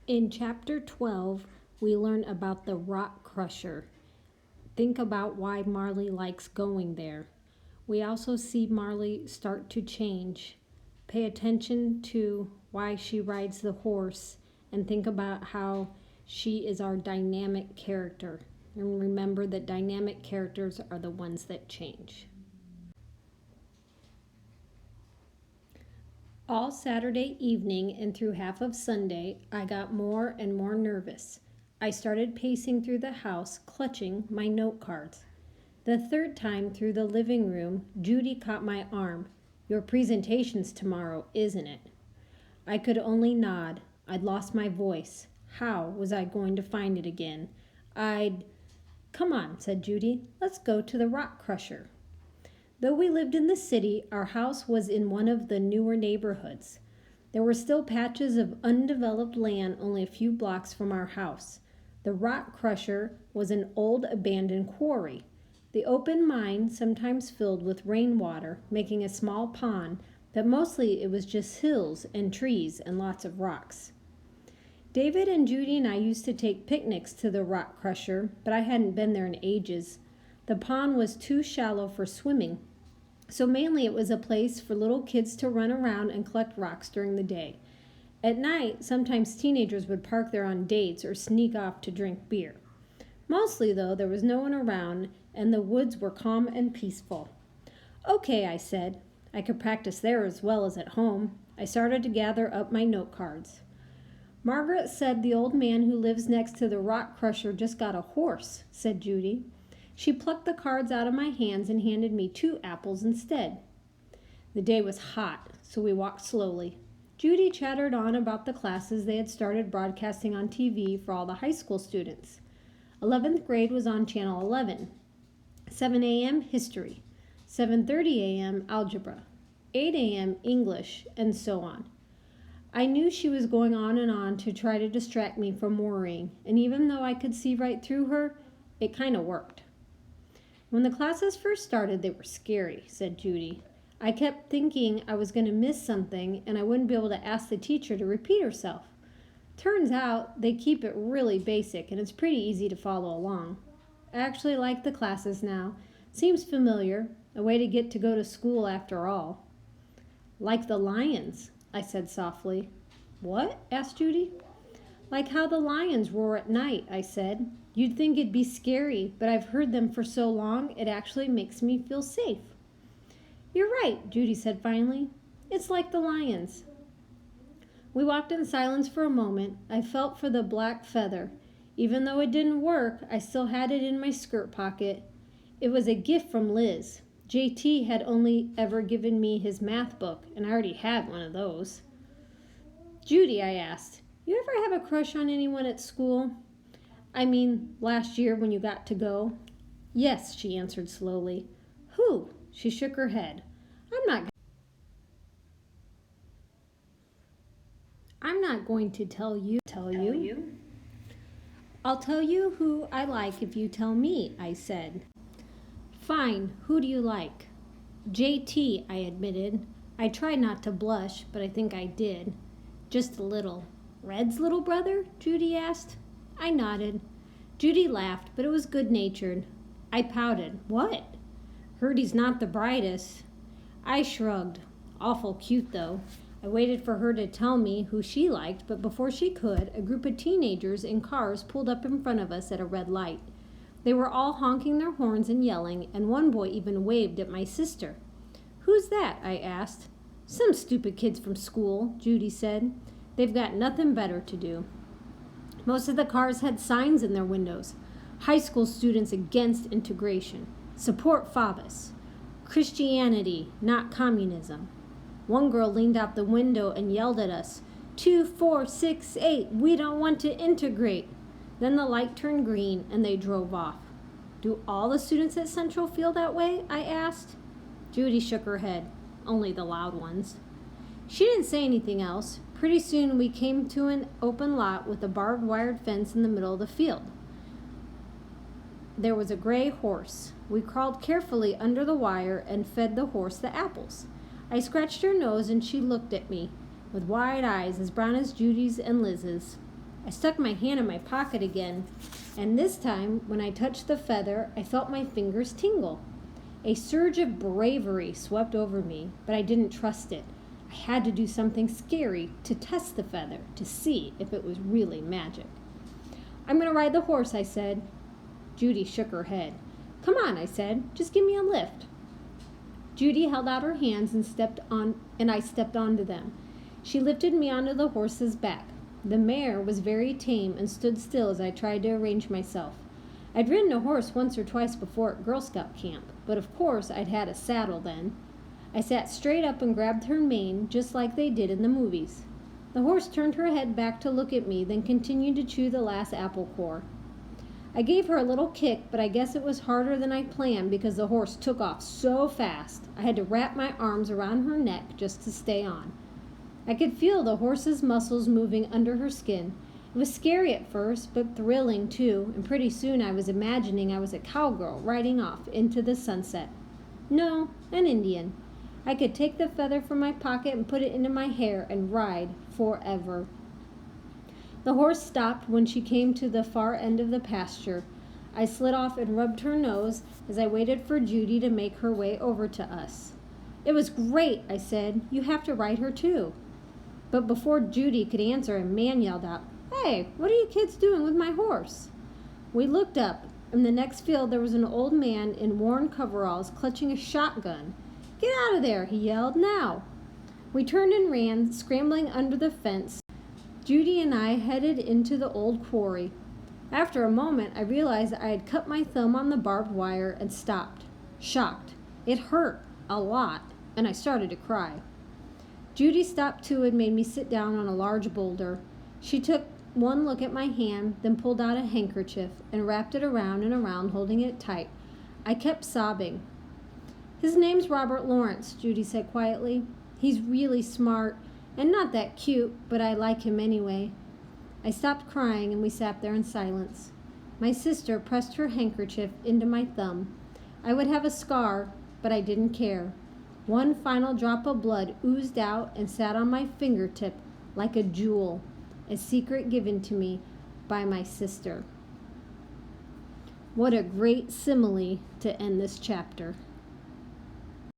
In Chapter 12, we learn about the rock crusher. Think about why Marley likes going there. We also see Marley start to change. Pay attention to why she rides the horse and think about how she is our dynamic character. And remember that dynamic characters are the ones that change. All Saturday evening and through half of Sunday, I got more and more nervous. I started pacing through the house, clutching my note cards. The third time through the living room, Judy caught my arm. "Your presentation's tomorrow, isn't it?" I could only nod. I'd lost my voice. How was I going to find it again? Come on, said Judy. Let's go to the rock crusher. Though we lived in the city, our house was in one of the newer neighborhoods. There were still patches of undeveloped land only a few blocks from our house. The rock crusher was an old abandoned quarry. The open mine sometimes filled with rainwater, making a small pond, but mostly it was just hills and trees and lots of rocks. David and Judy and I used to take picnics to the rock crusher, but I hadn't been there in ages. The pond was too shallow for swimming, so mainly it was a place for little kids to run around and collect rocks during the day. At night, sometimes teenagers would park there on dates or sneak off to drink beer. Mostly, though, there was no one around, and the woods were calm and peaceful. Okay, I said. I could practice there as well as at home. I started to gather up my note cards. Margaret said the old man who lives next to the rock crusher just got a horse, said Judy. She plucked the cards out of my hands and handed me 2 apples instead. The day was hot, so we walked slowly. Judy chattered on about the classes they had started broadcasting on TV for all the high school students. 11th grade was on Channel 11. 7 a.m. History. 7:30 a.m. Algebra. 8 a.m. English, and so on. I knew she was going on and on to try to distract me from worrying, and even though I could see right through her, it kind of worked. When the classes first started, they were scary, said Judy. I kept thinking I was going to miss something and I wouldn't be able to ask the teacher to repeat herself. Turns out they keep it really basic and it's pretty easy to follow along. I actually like the classes now. Seems familiar, a way to get to go to school after all. Like the lions, I said softly. What? Asked Judy. Like how the lions roar at night, I said. You'd think it'd be scary, but I've heard them for so long, it actually makes me feel safe. You're right, Judy said finally. It's like the lions. We walked in silence for a moment. I felt for the black feather. Even though it didn't work, I still had it in my skirt pocket. It was a gift from Liz. JT had only ever given me his math book, and I already had one of those. Judy, I asked, you ever have a crush on anyone at school? I mean, last year when you got to go? Yes, she answered slowly. Who? She shook her head. I'm not going to tell you. I'll tell you who I like if you tell me, I said. Fine, who do you like? JT, I admitted. I tried not to blush, but I think I did. Just a little. Red's little brother? Judy asked. I nodded. Judy laughed, but it was good-natured. I pouted. What? Heard he's not the brightest. I shrugged. Awful cute, though. I waited for her to tell me who she liked, but before she could, a group of teenagers in cars pulled up in front of us at a red light. They were all honking their horns and yelling, and one boy even waved at my sister. Who's that? I asked. Some stupid kids from school, Judy said. They've got nothing better to do. Most of the cars had signs in their windows. High school students against integration. Support Favis. Christianity, not communism. One girl leaned out the window and yelled at us, 2, 4, 6, 8, we don't want to integrate. Then the light turned green and they drove off. Do all the students at Central feel that way? I asked. Judy shook her head. Only the loud ones. She didn't say anything else. Pretty soon we came to an open lot with a barbed wire fence in the middle of the field. There was a gray horse. We crawled carefully under the wire and fed the horse the apples. I scratched her nose and she looked at me with wide eyes as brown as Judy's and Liz's. I stuck my hand in my pocket again, and this time, when I touched the feather, I felt my fingers tingle. A surge of bravery swept over me, but I didn't trust it. I had to do something scary to test the feather, to see if it was really magic. "I'm going to ride the horse," I said. Judy shook her head. "Come on," I said. "Just give me a lift." Judy held out her hands and I stepped onto them. She lifted me onto the horse's back. The mare was very tame and stood still as I tried to arrange myself. I'd ridden a horse once or twice before at Girl Scout camp, but of course I'd had a saddle then. I sat straight up and grabbed her mane just like they did in the movies. The horse turned her head back to look at me, then continued to chew the last apple core. I gave her a little kick, but I guess it was harder than I planned because the horse took off so fast. I had to wrap my arms around her neck just to stay on. I could feel the horse's muscles moving under her skin. It was scary at first, but thrilling too, and pretty soon I was imagining I was a cowgirl riding off into the sunset. No, an Indian. I could take the feather from my pocket and put it into my hair and ride forever. The horse stopped when she came to the far end of the pasture. I slid off and rubbed her nose as I waited for Judy to make her way over to us. "It was great," I said. "You have to ride her too." But before Judy could answer, a man yelled out, "Hey, what are you kids doing with my horse?" We looked up. In the next field there was an old man in worn coveralls clutching a shotgun. "Get out of there," he yelled, "now!" We turned and ran, scrambling under the fence. Judy and I headed into the old quarry. After a moment, I realized I had cut my thumb on the barbed wire and stopped, shocked. It hurt a lot, and I started to cry. Judy stopped too and made me sit down on a large boulder. She took one look at my hand, then pulled out a handkerchief and wrapped it around and around, holding it tight. I kept sobbing. "His name's Robert Lawrence," Judy said quietly. "He's really smart and not that cute, but I like him anyway." I stopped crying and we sat there in silence. My sister pressed her handkerchief into my thumb. I would have a scar, but I didn't care. One final drop of blood oozed out and sat on my fingertip like a jewel, a secret given to me by my sister. What a great simile to end this chapter.